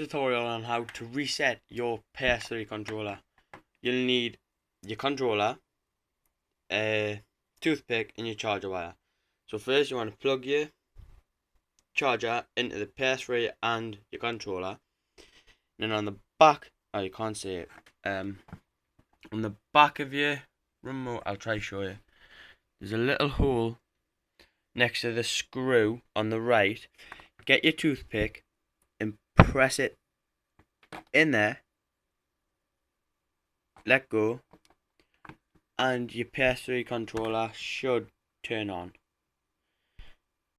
tutorial on how to reset your ps3 controller. You'll need your controller, a toothpick and your charger wire. So first you want to plug your charger into the ps3 and your controller. And then on the back, oh you can't see it, on the back of your remote, I'll try to show you, there's a little hole next to the screw on the right. Get your toothpick and press it in there, let go, and your ps3 controller should turn on.